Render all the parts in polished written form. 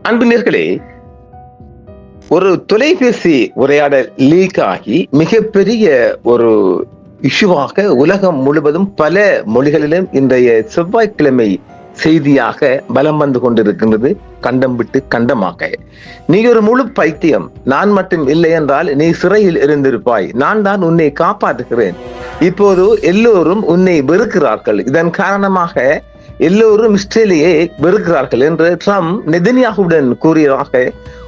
அன்புநேயர்களே, ஒரு தொலைபேசி உரையாடல் லீக் ஆகி மிகப்பெரிய ஒரு இஷ்யூவாக உலகம் முழுவதும் பல மொழிகளிலும் இன்றைய செவ்வாய்க்கிழமை செய்தியாக பலம் வந்து கொண்டிருக்கின்றது. கண்டம் விட்டு கண்டமாக, நீ ஒரு முழு பைத்தியம், நான் மட்டும் இல்லை என்றால் நீ சிறையில் இருந்திருப்பாய், நான் தான் உன்னை காப்பாற்றுகிறேன். இப்போது எல்லோரும் உன்னை வெறுக்கிறார்கள், இதன் காரணமாக எல்லோரும் இஸ்ரேலையே வெறுக்கிறார்கள் என்று ட்ரம்ப் நெதன்யாகுவுடன் கூறியதாக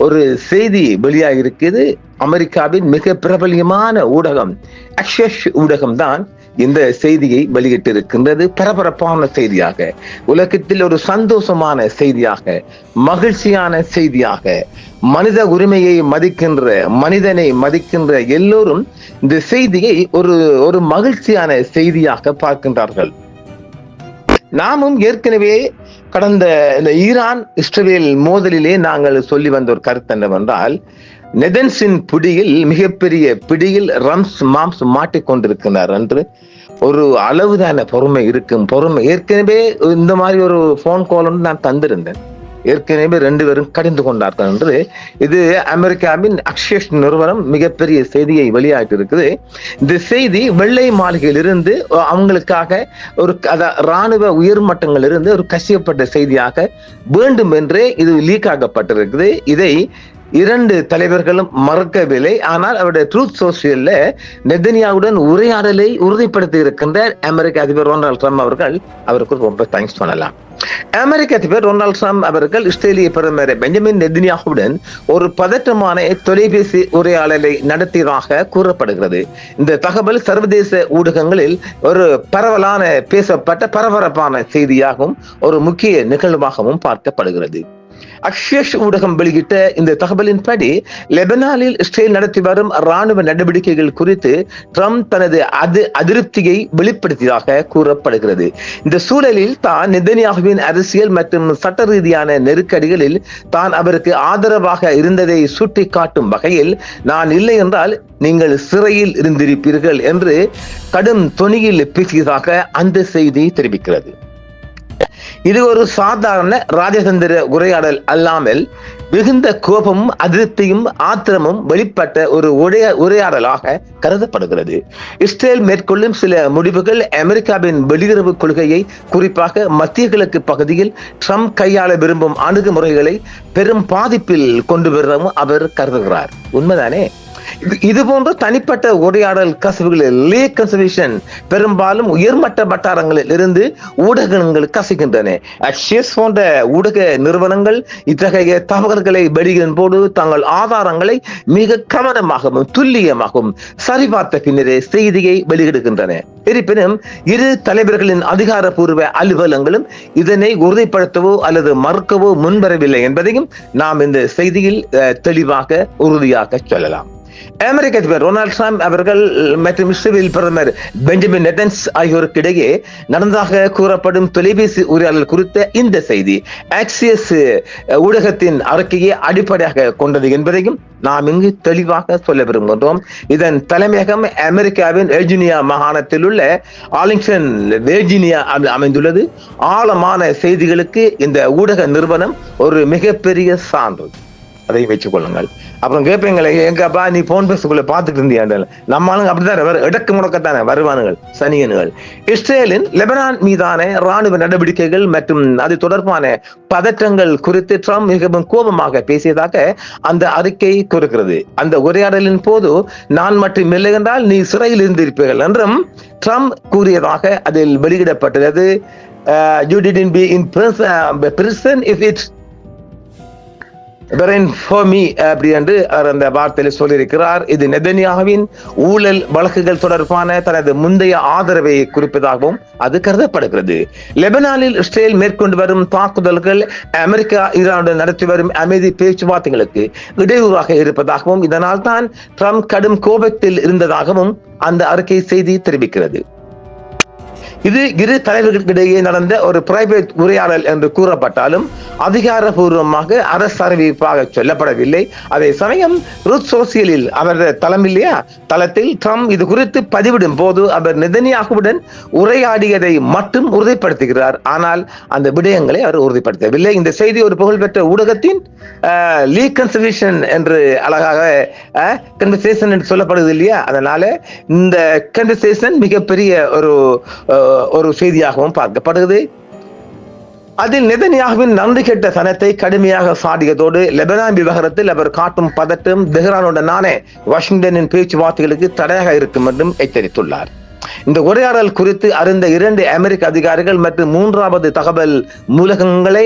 ஒரு செய்தி வெளியாக இருக்குது. அமெரிக்காவின் மிக பிரபலியமான ஊடகம் அக்ஷஸ் ஊடகம் தான் இந்த செய்தியை வெளியிட்டிருக்கின்றது. பரபரப்பான செய்தியாக, உலகத்தில் ஒரு சந்தோஷமான செய்தியாக, மகிழ்ச்சியான செய்தியாக, மனித உரிமையை மதிக்கின்ற, மனிதனை மதிக்கின்ற எல்லோரும் இந்த செய்தியை ஒரு மகிழ்ச்சியான செய்தியாக பார்க்கின்றார்கள். நாமும் ஏற்கனவே கடந்த இந்த ஈரான் இஸ்ரேல் மோதலிலே நாங்கள் சொல்லி வந்த ஒரு கருத்து என்னவென்றால், நெதன்ஸின் பிடியில், மிகப்பெரிய பிடியில் ரம்ஸ் மாம்ஸ் மாட்டிக்கொண்டிருக்கிறார் என்று ஒரு அளவுதான பொறுமை இருக்கும். பொறுமை ஏற்கனவே இந்த மாதிரி ஒரு போன் கால் ஒன்று நான் தந்திருந்தேன். ஏற்கனவே 2 பேரும் கடிந்து கொண்டார்கள் என்று இது அமெரிக்காவின் அக்ஷஸ் நிறுவனம் மிகப்பெரிய செய்தியை வெளியாகி இருக்குது. இந்த செய்தி வெள்ளை மாளிகையில் இருந்து அவங்களுக்காக ஒரு ராணுவ உயர்மட்டங்கள் இருந்து ஒரு கசியப்பட்ட செய்தியாக வேண்டும் என்றே இது லீக் ஆகப்பட்டிருக்குது. இதை 2 தலைவர்களும் மறக்கவில்லை. ஆனால் அவருடைய ட்ரூத் சோசியல்ல நெதன்யாவுடன் உரையாடலை உறுதிப்படுத்தி இருக்கின்ற அமெரிக்க அதிபர் டொனால்ட் ட்ரம்ப் அவர்கள், அவருக்கு ரொம்ப தேங்க்ஸ் பண்ணலாம். அமெரிக்க அதிபர் டொனால்ட் ட்ரம்ப் அவர்கள் இஸ்ரேலிய பிரதமர் பெஞ்சமின் நெதன்யாகுவுடன் ஒரு பதற்றமான தொலைபேசி உரையாடலை நடத்தியதாக கூறப்படுகிறது. இந்த தகவல் சர்வதேச ஊடகங்களில் ஒரு பரவலான பேசப்பட்ட பரபரப்பான செய்தியாகவும் ஒரு முக்கிய நிகழ்வாகவும் பார்க்கப்படுகிறது. அக்ஷஸ் ஊடகம் வெளியிட்ட இந்த தகவலின்படி, லெபனானில் இஸ்ரேல் நடத்தி வரும் ராணுவ நடவடிக்கைகள் குறித்து ட்ரம்ப் தனது அதிருப்தியை வெளிப்படுத்தியதாக கூறப்படுகிறது. இந்த சூழலில் தான் நெதன்யாகுவின் அரசியல் மற்றும் சட்ட ரீதியான நெருக்கடிகளில் தான் அவருக்கு ஆதரவாக இருந்ததை சுட்டிக்காட்டும் வகையில், நான் இல்லை என்றால் நீங்கள் சிறையில் இருந்திருப்பீர்கள் என்று கடும் தொனியில் பேசியதாக அந்த செய்தி தெரிவிக்கிறது. இது ஒரு சாதாரண ராஜதந்திர உரையாடல் அல்லாமல் மிகுந்த கோபமும் அதிருப்தியும் ஆத்திரமும் வெளிப்பட்ட ஒரு உரையாடலாக கருதப்படுகிறது. இஸ்ரேல் மேற்கொள்ளும் சில முடிவுகள் அமெரிக்காவின் வெளியுறவு கொள்கையை, குறிப்பாக மத்திய கிழக்கு பகுதியில் ட்ரம்ப் கையாள விரும்பும் அணுகுமுறைகளை பெரும் பாதிப்பில் கொண்டு வரவும் அவர் கருதுகிறார். உண்மைதானே? இது போன்ற தனிப்பட்ட உரையாடல் கசிவுகளில் லீக் கன்சர்வேஷன் பெரும்பாலும் உயர்மட்ட வட்டாரங்களில் இருந்து ஊடகங்கள் கசிக்கின்றன. அக்ஷஸ் போன்ற ஊடக நிறுவனங்கள் இத்தகைய தகவல்களை வெளியிடும் போது தங்கள் ஆதாரங்களை மிக கவனமாகவும் துல்லியமாகவும் சரிபார்த்த பின்னரே செய்தியை வெளியிடுகின்றன. இருப்பினும் 2 தலைவர்களின் அதிகாரப்பூர்வ அலுவலகங்களும் இதனை உறுதிப்படுத்தவோ அல்லது மறுக்கவோ முன்வரவில்லை என்பதையும் நாம் இந்த செய்தியில் தெளிவாக உறுதியாக சொல்லலாம். அமெரிக்க அதிபர் டொனால்ட் ட்ரம்ப் அவர்கள் மற்றும் இஸ்ரேல் பிரதமர் பெஞ்சமின் நெதன்ஸ் ஆகியோருக்கு இடையே நடந்ததாக கூறப்படும் தொலைபேசி உரையாடல் குறித்த இந்த செய்தி ஆக்சியஸ் ஊடகத்தின் அறிக்கையை அடிப்படையாக கொண்டது என்பதையும் நாம் இங்கு தெளிவாக சொல்ல விரும்புகின்றோம். இதன் தலைமையகம் அமெரிக்காவின் வெர்ஜீனியா மாகாணத்தில் உள்ள ஆர்லிங்டன், வெர்ஜீனியா அமைந்துள்ளது. ஆழமான செய்திகளுக்கு இந்த ஊடக நிறுவனம் ஒரு மிகப்பெரிய சான்று, அதை வச்சுக் கொள்ளுங்கள். அப்புறம் கேட்பீங்களே, எங்கப்பா நீ போன் பேசுக்குள்ள பார்த்துட்டு இருந்தியாண்டல், நம்மளுங்க அப்படித்தான் இடக்கு முடக்கத்தானே வருவானுங்கள் சனியன்கள். இஸ்ரேலின் லெபனான் மீதான ராணுவ நடவடிக்கைகள் மற்றும் அது தொடர்பான பதற்றங்கள் குறித்து ட்ரம்ப் மிகவும் கோபமாக பேசியதாக அந்த அறிக்கை கூறுகிறது. அந்த உரையாடலின் போது, நான் மட்டும் இல்லை என்றால் நீ சிறையில் இருந்திருப்பீர்கள் என்றும் ட்ரம்ப் கூறியதாக அதில் வெளியிடப்பட்டுள்ளது. You didn't be in prison if it's அப்படி என்று அந்த வார்த்தையில் சொல்லியிருக்கிறார். இது நெதன்யாகுவின் ஊழல் வழக்குகள் தொடர்பான தனது முந்தைய ஆதரவை குறிப்பதாகவும் அது கருதப்படுகிறது. லெபனானில் இஸ்ரேல் மேற்கொண்டு வரும் தாக்குதல்கள் அமெரிக்கா ஈரானுடன் நடத்தி வரும் அமைதி பேச்சுவார்த்தைகளுக்கு இடையூறாக இருப்பதாகவும், இதனால் தான் ட்ரம்ப் கடும் கோபத்தில் இருந்ததாகவும் அந்த அறிக்கை செய்தி தெரிவிக்கிறது. இது இரு தலைவர்களுக்கிடையே நடந்த ஒரு பிரைவேட் உரையாடல் என்று கூறப்பட்டாலும் அதிகாரபூர்வமாக அரசு அறிவிப்பாக சொல்லப்படவில்லை. அதே சமயம் ரூத் சோசியலில் அவரது தளத்தில் ட்ரம்ப் இது குறித்து பதிவிடும் போது அவர் நெதன்யாகுவுடன் உரையாடியதை மட்டும் உறுதிப்படுத்துகிறார். ஆனால் அந்த விடயங்களை அவர் உறுதிப்படுத்தவில்லை. இந்த செய்தி ஒரு புகழ்பெற்ற ஊடகத்தின் லீக் கன்வர்சேஷன் என்று அழகாக கன்வர்சேஷன் என்று சொல்லப்படுது இல்லையா? அதனால இந்த கன்வர்சேஷன் மிகப்பெரிய ஒரு செய்தியாகவும் பார்க்கப்படுகிறது. அதில் நெதன்யாகுவின் நன்றி கெட்ட தனத்தை கடுமையாக சாடியதோடு லெபனான் விவகாரத்தில் அவர் காட்டும் பதட்டம் தெஹ்ரானுடனான வாஷிங்டனின் பேச்சுவார்த்தைகளுக்கு தடையாக இருக்கும் என்றும் எச்சரித்துள்ளார். இந்த உரையாடல் குறித்து அறிந்த 2 அமெரிக்க அதிகாரிகள் மற்றும் 3வது தகவல் மூலகங்களை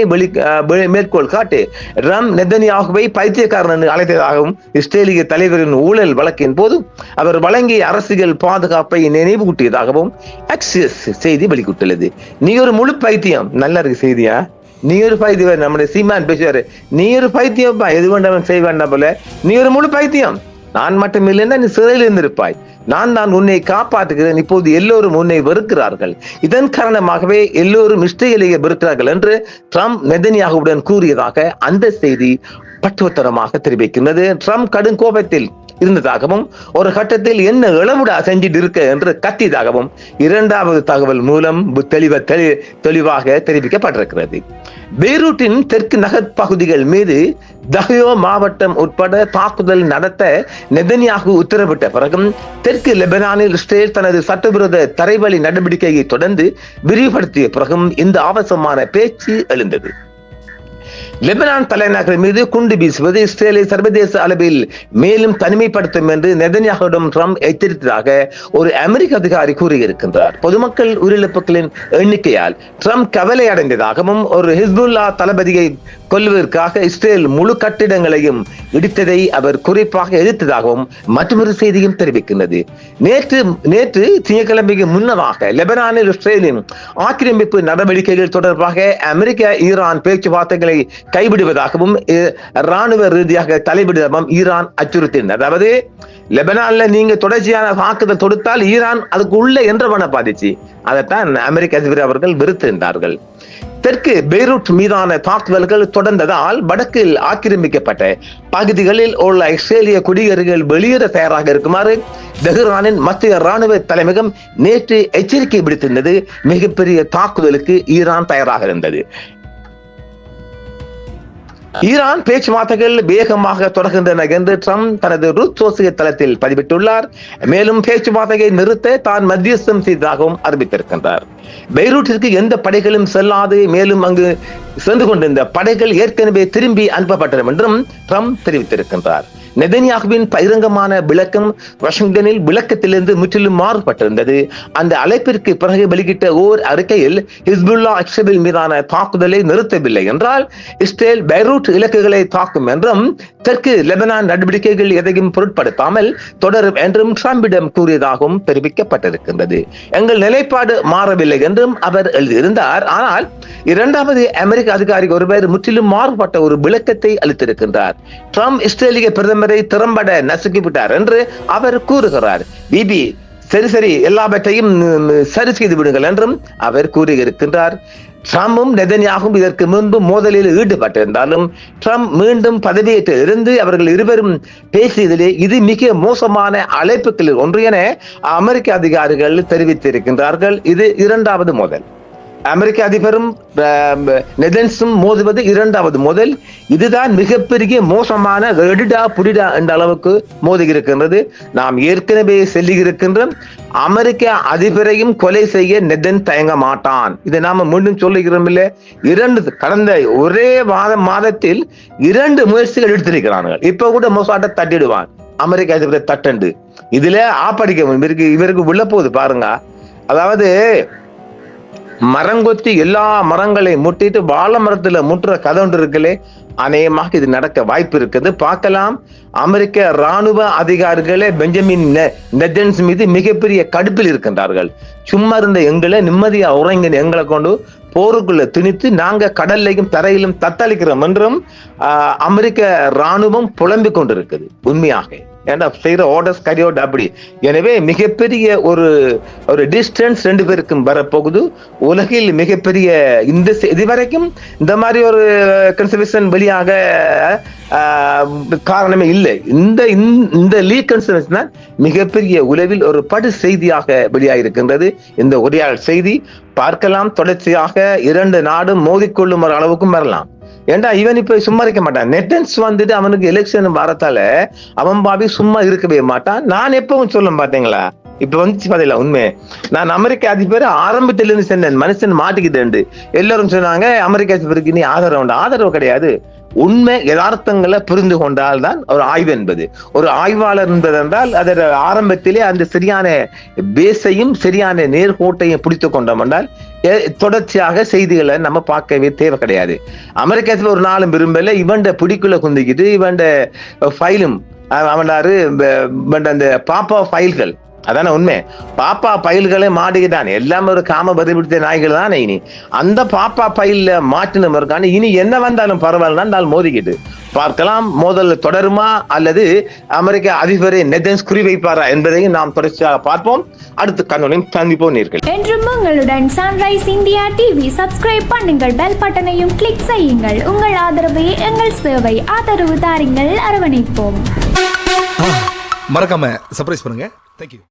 மேற்கோள் காட்டி ட்ரம்ப் நெதன்யாகுவை பைத்தியக்காரன் என்று அழைத்ததாகவும் இஸ்ரேலிய தலைவரின் ஊழல் வழக்கின் போது அவர் வழங்கிய அரசியல் பாதுகாப்பை நினைவூட்டியதாகவும் ஆக்சிஸ் செய்தி வெளியிட்டுள்ளது. நீ ஒரு முழு பைத்தியம். நல்ல இருக்கு செய்தியா? நீ ஒரு பைத்தியம். நம்முடைய சீமான் பேசுவாரு, நீ ஒரு பைத்தியம், எது வேண்டாம் செய்ய வேண்டாம் போல, நீ ஒரு முழு பைத்தியம். நான் மட்டும் இல்லைன்னா நீ சிறையில் இருந்திருப்பாய். நான் உன்னை காப்பாற்றுகிறேன். இப்போது எல்லோரும் உன்னை வெறுக்கிறார்கள். இதன் காரணமாகவே எல்லோரும் இஸ்ரேலை வெறுக்கிறார்கள் என்று ட்ரம்ப் நெதன்யாகுவுடன் கூறியதாக அந்த செய்தி பட்டுவத்தரமாக தெரிவிக்கின்றது. ட்ரம்ப் கடும் கோபத்தில் இருந்ததாகவும் ஒரு கட்டத்தில் என்ன இளவுடா செஞ்சிட்டு இருக்க என்று கத்தியதாகவும் 2வது தகவல் மூலம் தெளிவாக தெரிவிக்கப்பட்டிருக்கிறது. பெய்ரூட்டின் தெற்கு நகர் பகுதிகள் மீது தஹியோ மாவட்டம் உட்பட தாக்குதல் நடத்த நெதன்யாகு உத்தரவிட்ட பிறகும் தெற்கு லெபனானில் இஸ்ரேல் தனது சட்டவிரோத தரைவழி நடவடிக்கையை தொடர்ந்து விரிவுபடுத்திய பிறகும் இந்த அவசரமான பேச்சு எழுந்தது. லெபனான் தலைநகர் மீது குண்டு வீசுவது இஸ்ரேலை சர்வதேச அளவில் மேலும் தனிமைப்படுத்தும் என்று நெதன்யாகுவிடம் ட்ரம்ப் எச்சரித்ததாக ஒரு அமெரிக்க அதிகாரி கூறியிருக்கின்றார். பொதுமக்கள் உயிரிழப்புகளின் எண்ணிக்கையால் ட்ரம்ப் கவலை அடைந்ததாகவும் ஒரு ஹிஸ்புல்லா தளபதியை கொல்வதற்காக இஸ்ரேல் முழு கட்டிடங்களையும் இடித்ததை அவர் குறிப்பாக எதிர்த்ததாகவும் மற்றொரு செய்தியும் தெரிவிக்கின்றது. நேற்று திங்கட்கிழமைக்கு முன்னதாக லெபனானில் இஸ்ரேலின் ஆக்கிரமிப்பு நடவடிக்கைகள் தொடர்பாக அமெரிக்கா ஈரான் பேச்சுவார்த்தைகளை கைவிடுவதாகவும் ராணுவ ரீதியாக தலைவிடுவதாகவும் ஈரான் அச்சுறுத்தினர். அதாவது லெபனான்ல நீங்க தொடர்ச்சியான தாக்குதல் தொடுத்தால் ஈரான் அதுக்கு உள்ள என்றவன பாதிச்சு அதைத்தான் அமெரிக்க அதிபர் அவர்கள் வெறுத்திருந்தார்கள். தெற்கு பெய்ரூட் மீதான தாக்குதல்கள் தொடர்ந்ததால் வடக்கில் ஆக்கிரமிக்கப்பட்ட பகுதிகளில் உள்ள இஸ்ரேலிய குடியேறிகள் வெளியேற தயாராக இருக்குமாறு தெஹ்ரானின் மத்திய ராணுவ தலைமையகம் நேற்று எச்சரிக்கை விடுத்திருந்தது. மிகப்பெரிய தாக்குதலுக்கு ஈரான் தயாராக இருந்தது. ஈரான் பேச்சுவார்த்தைகள் வேகமாக தொடர்கின்றன என்று ட்ரம்ப் தனது ரூத் சோசியல் தளத்தில் பதிவிட்டுள்ளார். மேலும் பேச்சுவார்த்தையை நிறுத்த தான் மத்தியஸ்தம் செய்ததாகவும் அறிவித்திருக்கின்றார். பெய்ரூட்டிற்கு எந்த படைகளும் செல்லாது, மேலும் அங்கு சென்று கொண்டிருந்த படைகள் ஏற்கனவே திரும்பி அனுப்பப்பட்டன என்றும் ட்ரம்ப் தெரிவித்திருக்கின்றார். நெதன்யாகுவின் பகிரங்கமான விளக்கம் வாஷிங்டனில் விளக்கத்திலிருந்து முற்றிலும் மாறுபட்டிருந்தது. அந்த அழைப்பிற்கு பிறகு வெளியிட்ட ஓர் அறிக்கையில் ஹிஸ்புல்லா இஸ்ரேல் மீதான தாக்குதலை நிறுத்தவில்லை என்றால் இஸ்ரேல் பெய்ரூட் இலக்குகளை தாக்கும் என்றும் தெற்கு லெபனான் நடவடிக்கைகள் எதையும் பொருட்படுத்தாமல் தொடரும் என்றும் ட்ரம்பிடம் கூறியதாகவும் தெரிவிக்கப்பட்டிருக்கின்றது. எங்கள் நிலைப்பாடு மாறவில்லை என்றும் அவர் எழுதியிருந்தார். ஆனால் 2வது அமெரிக்க அதிகாரி ஒருவர் முற்றிலும் மாறுபட்ட ஒரு விளக்கத்தை அளித்திருக்கின்றார். ட்ரம்ப் இஸ்ரேலிய பிரதமரை திறம்பட நசுக்கிவிட்டார் என்று அவர் கூறுகிறார். பிபி சரி எல்லாவற்றையும் சரி செய்து விடுங்கள் என்றும் அவர் கூறியிருக்கின்றார். ட்ரம்பும் நெதன்யாகும் இதற்கு முன்பு மோதலில் ஈடுபட்டிருந்தாலும் ட்ரம்ப் மீண்டும் பதவியேற்று இருந்து அவர்கள் இருவரும் பேசியதிலே இது மிக மோசமான அழைப்புகளில் ஒன்று என அமெரிக்க அதிகாரிகள் தெரிவித்திருக்கின்றார்கள். இது 2வது மோதல். அமெரிக்க அதிபரும் நெதன்ஸும் மோதுவது 2வது மோதல். இதுதான் மிகப்பெரிய மோசமான எடுடா புடிடா என்ற அளவுக்கு மோதி இருக்கின்றது. நாம் ஏற்கனவே சொல்லி இருக்கின்றோம், அமெரிக்க அதிபரையும் கொலை செய்ய நெதன் தயங்க மாட்டான். இதை நாம மீண்டும் சொல்லுகிறோம் இல்ல. கடந்த ஒரே மாதத்தில் 2 முயற்சிகள் எடுத்திருக்கிறார்கள். இப்ப கூட மோசாட்ட தட்டிடுவான் அமெரிக்க அதிபரை தட்டண்டு. இதுல ஆப்படிக்க இவருக்கு உள்ள போகுது பாருங்க. அதாவது மரங்கொத்தி எல்லா மரங்களையும் முட்டிட்டு வாழை மரத்துல முட்டுற கதை ஒன்று இருக்குல்லே, அநேகமாக இது நடக்க வாய்ப்பு இருக்குது. பார்க்கலாம். அமெரிக்க ராணுவ அதிகாரிகளே பெஞ்சமின் நெதன்ஸ் மீது மிகப்பெரிய கடுப்பில் இருக்கின்றார்கள். சும்மா இருந்த எங்களை நிம்மதியா உறங்கின எங்களை கொண்டு போருக்குள்ள திணித்து நாங்க கடல்லையும் தரையிலும் தத்தளிக்கிறோம் என்றும் அமெரிக்க ராணுவம் புலம்பிக் கொண்டிருக்குது. உண்மையாக ஏன்னா செய்யற ஆர்டர்ஸ் கரியோட அப்படி. எனவே மிகப்பெரிய ஒரு டிஸ்டன்ஸ் ரெண்டு பேருக்கும் வரப்போகுது. உலகில் மிகப்பெரிய இதுவரைக்கும் இந்த மாதிரி ஒரு கன்சர்வேஷன் வெளியாக காரணமே இல்லை. இந்த லீக் கன்சர்வேஷன் தான் மிகப்பெரிய உலகில் ஒரு படு செய்தியாக வெளியாகிருக்கின்றது. இந்த உரையாடல் செய்தி பார்க்கலாம். தொடர்ச்சியாக இரண்டு நாடும் மோதிக்கொள்ளும் ஒரு அளவுக்கும் வரலாம். ஏண்டா இவன் இப்ப சும்மா இருக்க மாட்டான். நெட்டன்ஸ் வந்துட்டு அவனுக்கு எலெக்ஷன் வரத்தால அவன் பாவி சும்மா இருக்கவே மாட்டான். நான் எப்பவும் சொல்ல பாத்தீங்களா, இப்ப வந்துச்சு பாத்தீங்களா உண்மை. நான் அமெரிக்க அதிபர் ஆரம்பத்தில இருந்து சொன்னேன், மனுஷன் மாட்டிக்கிட்டு. எல்லாரும் சொன்னாங்க அமெரிக்க அதிபருக்கு நீ ஆதரவு கிடையாது. உண்மை யதார்த்தங்களை புரிந்து கொண்டால் தான் ஒரு ஆய்வு என்பது. ஒரு ஆய்வாளர் என்பது என்றால் அதன் ஆரம்பத்திலே அந்த சரியான பேஸையும் சரியான நேர்கோட்டையும் பிடித்து கொண்டோம் என்றால் தொடர்ச்சியாக செய்திகளை நம்ம பார்க்கவே தேவை கிடையாது. அமெரிக்கத்தில் ஒரு நாளும் விரும்பல இவன் பிடிக்குள்ள குந்திக்கிட்டு இவன் ஃபைலும் அவனாரு அந்த பாப்பா ஃபைல்கள், அதான உண்மை. பாப்பா பயில்களை மாட்டிக்கிட்டான். எல்லாமே ஒரு காம பதிப்பிடித்த நாய்கள் தானே. இனி அந்த பாப்பா பயில மாற்றினம் இருக்கான்னு இனி என்ன வந்தாலும் பரவாயில்ல மோதிக்கிட்டு பார்க்கலாம். மோதல் தொடருமா அல்லது அமெரிக்க அதிபரை நெதன்ஸ் குறிவைப்பாரா என்பதையும் நாம் தொடர்ச்சியாக பார்ப்போம். அடுத்து கண்ணனையும் சந்திப்போம். நீர்கள் என்றும் உங்களுடன் சன்ரைஸ் இந்தியா டிவி சப்ஸ்கிரைப் பண்ணுங்கள், பெல் பட்டனையும் கிளிக் செய்யுங்கள். உங்கள் ஆதரவே எங்கள் சேவை. ஆதரவு தாருங்கள், அரவணைப்போம். மறக்காம சர்ப்ரைஸ் பண்ணுங்க. தேங்க்யூ.